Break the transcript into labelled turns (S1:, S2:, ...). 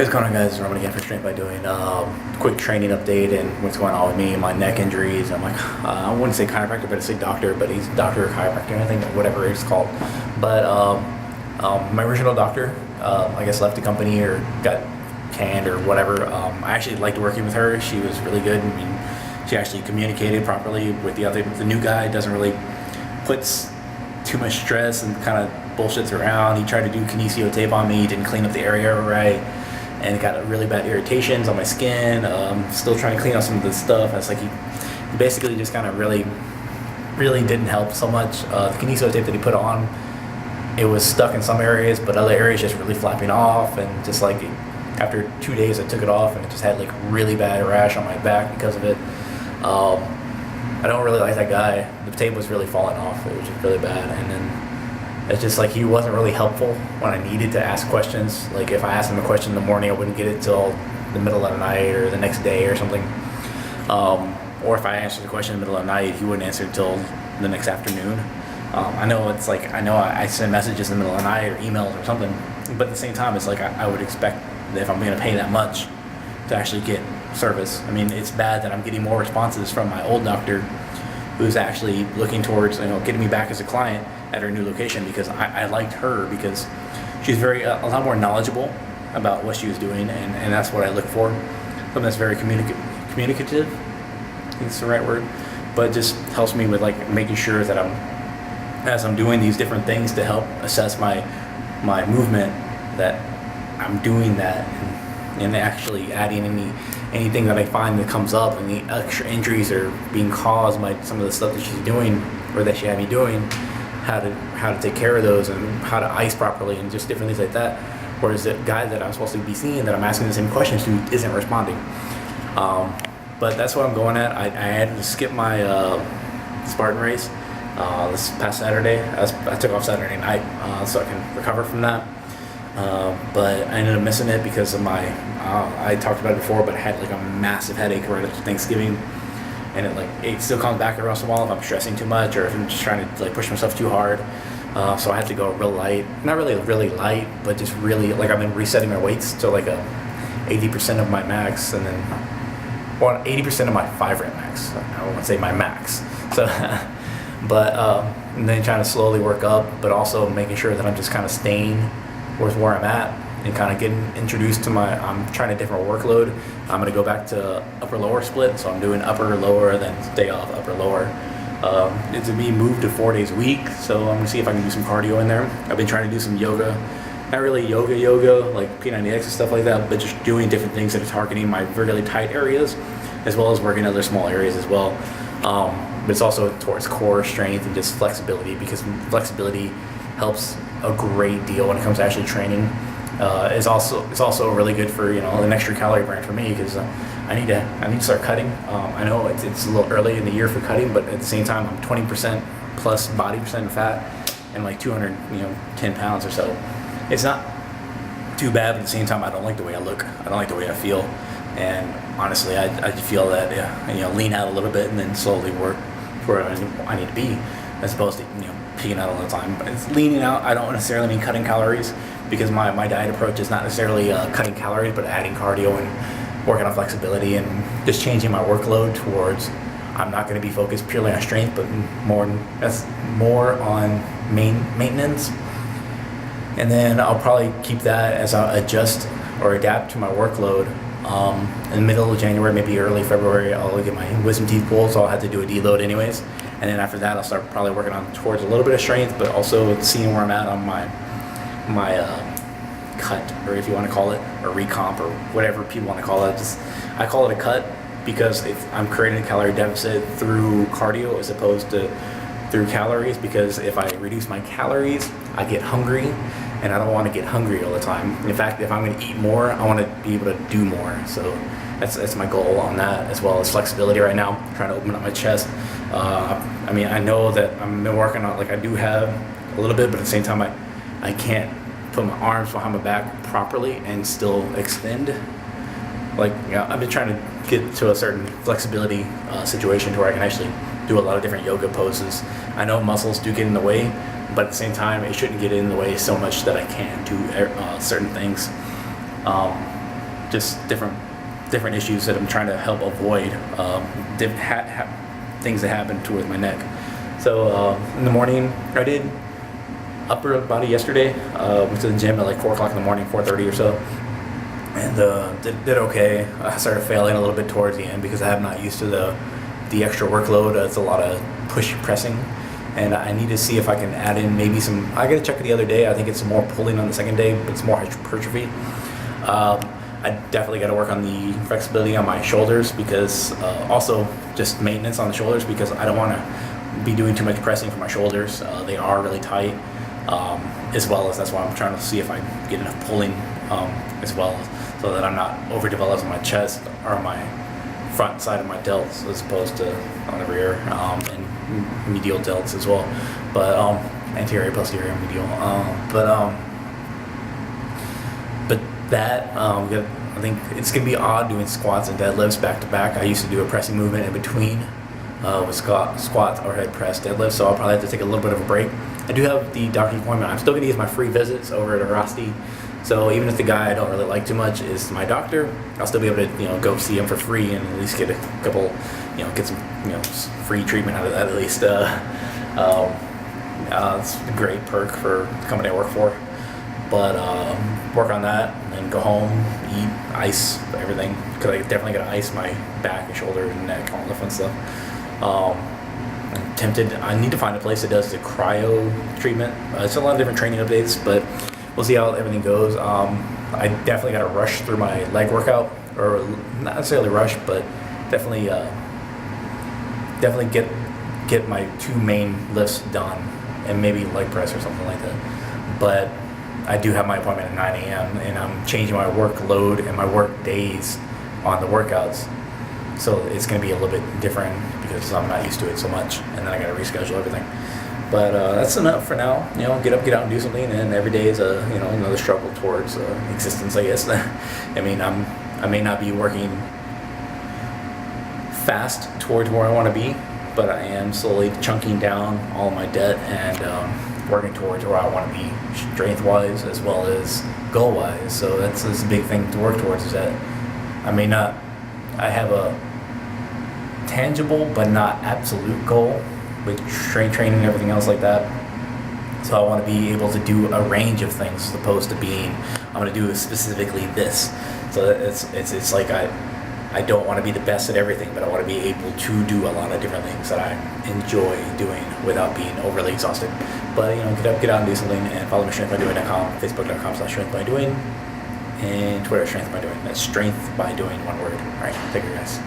S1: What's going on, guys? Roman again for Strength by Doing. Quick training update and what's going on with me, my neck injuries. I'm like, I wouldn't say chiropractor, but I say doctor, but he's doctor or chiropractor, I think, whatever it's called. But my original doctor, I guess, left the company or got canned or whatever. I actually liked working with her. She was really good. I mean, she actually communicated properly with the new guy. Doesn't really puts too much stress and kind of bullshits around. He tried to do kinesio tape on me, didn't clean up the area right, and got really bad irritations on my skin. Still trying to clean out some of the stuff. It's like he basically just kind of really didn't help so much. The kinesio tape that he put on, it was stuck in some areas, but other areas just really flapping off. And just like after 2 days, I took it off, and it just had like really bad rash on my back because of it. I don't really like that guy. The tape was really falling off. It was just really bad, and then it's just like he wasn't really helpful when I needed to ask questions. Like if I asked him a question in the morning, I wouldn't get it till the middle of the night or the next day or something. Or if I answered the question in the middle of the night, he wouldn't answer until the next afternoon. I know it's like, I send messages in the middle of the night or emails or something, but at the same time, it's like I would expect that if I'm going to pay that much to actually get service. I mean, it's bad that I'm getting more responses from my old doctor who's actually looking towards, getting me back as a client at her new location, because I liked her because she's a lot more knowledgeable about what she was doing, and that's what I look for. Something that's very communicative, I think it's the right word, but it just helps me with like making sure that as I'm doing these different things to help assess my movement, that I'm doing that and actually adding anything that I find that comes up, and the extra injuries are being caused by some of the stuff that she's doing or that she had me doing, how to take care of those and how to ice properly and just different things like that. Whereas the guy that I'm supposed to be seeing, that I'm asking the same questions to, isn't responding. But that's what I'm going at. I had to skip my Spartan race this past Saturday. I took off Saturday night so I can recover from that. But I ended up missing it because of I talked about it before, but I had like a massive headache right after Thanksgiving, and it still comes back every once in a while if I'm stressing too much or if I'm just trying to like push myself too hard. So I had to go real light, not really light, but just really like I've been resetting my weights to like 80% of my max, and then 80% of my 5-rep max. I won't say my max. So, but and then trying to slowly work up, but also making sure that I'm just kind of staying with where I'm at and kind of getting introduced to I'm trying a different workload. I'm going to go back to upper lower split, so I'm doing upper lower, then day off upper lower. It's to be moved to 4 days a week, so I'm going to see if I can do some cardio in there. I've been trying to do some yoga, not really yoga like P90X and stuff like that, but just doing different things that are targeting my really tight areas, as well as working other small areas as well. But it's also towards core strength and just flexibility, because flexibility helps a great deal when it comes to actually training. It's also really good for an extra calorie burn for me, because I need to start cutting. I know it's a little early in the year for cutting, but at the same time I'm 20% plus body percent fat and like 210 pounds or so. It's not too bad, but at the same time I don't like the way I look. I don't like the way I feel, and honestly I feel that lean out a little bit and then slowly work where I need to be, as opposed to peeing out all the time. But it's leaning out. I don't necessarily mean cutting calories, because my diet approach is not necessarily cutting calories, but adding cardio and working on flexibility and just changing my workload towards I'm not going to be focused purely on strength, but more on maintenance. And then I'll probably keep that as I adjust or adapt to my workload. In the middle of January, maybe early February, I'll get my wisdom teeth pulled, so I'll have to do a deload anyways. And then after that, I'll start probably working on towards a little bit of strength, but also seeing where I'm at on my cut, or if you want to call it, or recomp, or whatever people want to call it. I call it a cut because I'm creating a calorie deficit through cardio as opposed to through calories, because if I reduce my calories, I get hungry, and I don't want to get hungry all the time. In fact, if I'm going to eat more, I want to be able to do more. So that's my goal on that, as well as flexibility right now. I'm trying to open up my chest. I know that I'm been working on, like I do have a little bit, but at the same time I can't put my arms behind my back properly and still extend. I've been trying to get to a certain flexibility situation to where I can actually do a lot of different yoga poses. I know muscles do get in the way, but at the same time, it shouldn't get in the way so much that I can't do certain things. just different issues that I'm trying to help avoid, things that happen towards my neck. So in the morning, I did upper body yesterday. Went to the gym at like 4 o'clock in the morning, 4:30 or so, and did okay. I started failing a little bit towards the end because I'm not used to the extra workload. It's a lot of push pressing, and I need to see if I can add in maybe some. I got to check it the other day. I think it's more pulling on the second day, but it's more hypertrophy. I definitely got to work on the flexibility on my shoulders because also just maintenance on the shoulders because I don't want to be doing too much pressing for my shoulders. They are really tight, as well as that's why I'm trying to see if I get enough pulling as well, so that I'm not overdeveloped on my chest or on my front side of my delts as opposed to on the rear, and medial delts as well, but anterior, posterior, medial, but that I think it's gonna be odd doing squats and deadlifts back to back. I used to do a pressing movement in between with squats, overhead press, deadlifts, so I'll probably have to take a little bit of a break. I do have the doctor's appointment. I'm still gonna use my free visits over at Arasti. So even if the guy I don't really like too much is my doctor, I'll still be able to go see him for free and at least get a couple, get some free treatment out of that at least. It's a great perk for the company I work for. But work on that and then go home, eat, ice everything, because I definitely gotta ice my back and shoulder and neck, all the fun stuff. I'm tempted. I need to find a place that does the cryo treatment. It's a lot of different training updates, but we'll see how everything goes. I definitely got to rush through my leg workout, or not necessarily rush, but definitely get my 2 main lifts done, and maybe leg press or something like that. But I do have my appointment at 9 a.m. and I'm changing my workload and my work days on the workouts, so it's going to be a little bit different because I'm not used to it so much, and then I got to reschedule everything. But that's enough for now. Get up, get out, and do something. And every day is another struggle towards existence, I guess. I mean, I may not be working fast towards where I want to be, but I am slowly chunking down all my debt and working towards where I want to be, strength-wise as well as goal-wise. So that's a big thing to work towards. Is that I have a tangible but not absolute goal with strength training and everything else like that. So I want to be able to do a range of things as opposed to being, I'm going to do specifically this. So it's like I don't want to be the best at everything, but I want to be able to do a lot of different things that I enjoy doing without being overly exhausted. But get up, get out, and do something. And follow me, strengthbydoing.com, facebook.com/strengthbydoing, and Twitter, strengthbydoing. That's strength by doing, one word. All right, take care, guys.